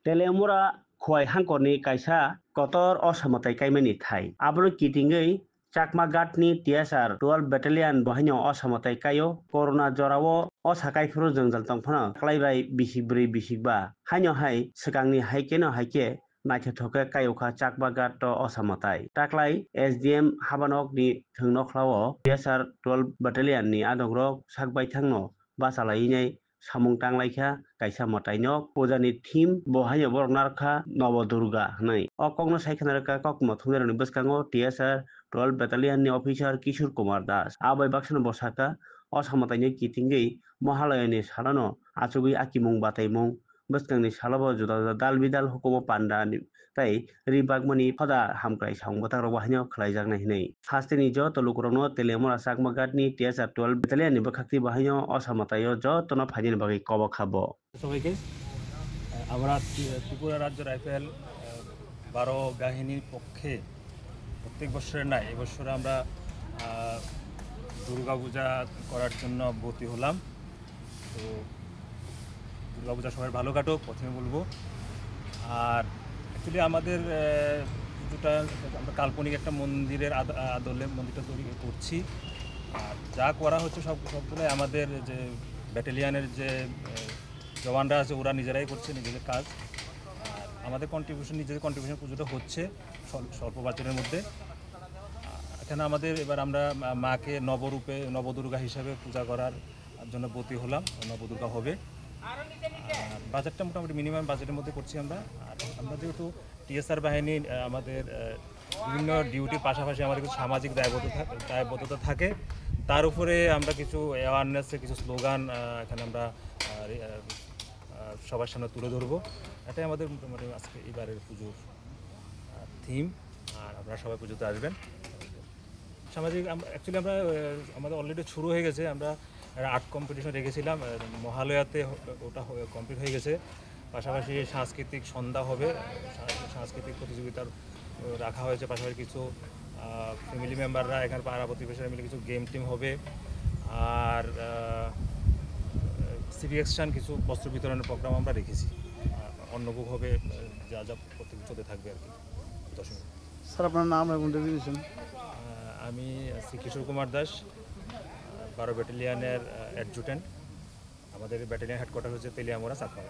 Telemura khoi hangkorni kaisa kotor osamotai kaimani thai. Abro kitingei Chakmagat ni TSR 12 Battalion bohaino osamotai kayo Corona jorao o sakai furu jongjal tongphano klaibai bisikbrui bisikba haino hai swkangni haikeno haike naithothok kayokha Chakmagat to osamotai taklai SDM Habanok ni thungnokhlao TSR 12 Battalion ni adogrok sakbai thangno bachalainai samung tanglaikha kaisa motaino pujani theme bohaio borok narkha Nabodurga hnai o kokno saikhanarka kokmo thungjarokni bwskango TSR 12 Battalion ni officer Kishore Kumar Das abai baksano bosaka o samotaini kitingei Mahalaya ni salano achugui akimung bataimung bwskangni salabo juda juda dal bidal hukumo panda tei ribagmani hoda hamkrai saung batak haino khlaijaknai hinui hasteni joto lukurokno Telemura Chakmagat ni TSR 12 Battalion ni bwkhakti bahaino o samotaio jotono phainani bagui kobo khabo সবাইকে আমরা ত্রিপুরা রাজ্য rifle 12 বাহিনীর পক্ষে প্রত্যেক বছরের নাই এবছর আমরা দুর্গাপূজা করার জন্য ভর্তি হলাম। তো দুর্গাপূজা সবাই ভালো কাটুক প্রথমে বলবো। আর অ্যাকচুয়ালি আমাদের কিছুটা আমরা কাল্পনিক একটা মন্দিরের আদলে মন্দিরটা তৈরি করছি। আর যা করা হচ্ছে সবগুলোই আমাদের যে ব্যাটালিয়ানের যে জওয়ানরা আছে ওরা নিজেরাই করছে নিজেদের কাজ। আর আমাদের নিজেদের কন্ট্রিবিউশন পুজোটা হচ্ছে স্বল্প বাজেটের মধ্যে। এখানে আমাদের এবার আমরা মাকে নবদুর্গা হিসাবে পূজা করার জন্য ব্রতী হলাম, নবদুর্গা হবে। আর বাজেটটা মোটামুটি মিনিমাম বাজেটের মধ্যে করছি আমরা। আর আমরা যেহেতু TSR বাহিনী আমাদের বিভিন্ন ডিউটির পাশাপাশি আমাদের কিছু সামাজিক দায়বদ্ধতা থাকে, তার উপরে আমরা কিছু অ্যাওয়ারনেসের কিছু স্লোগান এখানে আমরা সবার সামনে তুলে ধরবো। এটাই আমাদের মোটামুটি আজকে এবারের পুজোর থিম। আর আপনারা সবাই পুজোতে আসবেন। সামাজিক অ্যাকচুয়ালি আমাদের অলরেডি শুরু হয়ে গেছে। আমরা আর্ট কম্পিটিশন রেখেছিলাম, মহালয়াতে ওটা কমপ্লিট হয়ে গেছে। পাশাপাশি সাংস্কৃতিক সন্ধ্যা হবে, সাংস্কৃতিক প্রতিযোগিতার রাখা হয়েছে। পাশাপাশি কিছু ফ্যামিলি মেম্বাররা এখানে পাড়া প্রতিবেশীরা মিলে কিছু গেম টিম হবে। আর সিভিক এক্সশন কিছু বস্ত্র বিতরণের প্রোগ্রাম আমরা রেখেছি। অন্নভোগ হবে, যা যা প্রত্যেক চলতে থাকবে আর কি। দশমী স্যার আপনার নাম এবং ডেজিগনেশন? আমি শ্রী কিশোর কুমার দাস, 12 ব্যাটালিয়ানের অ্যাডজুটেন্ট। আমাদের ব্যাটালিয়ান হেডকোয়ার্টার হচ্ছে তেলিয়ামুড়া, চাকমা।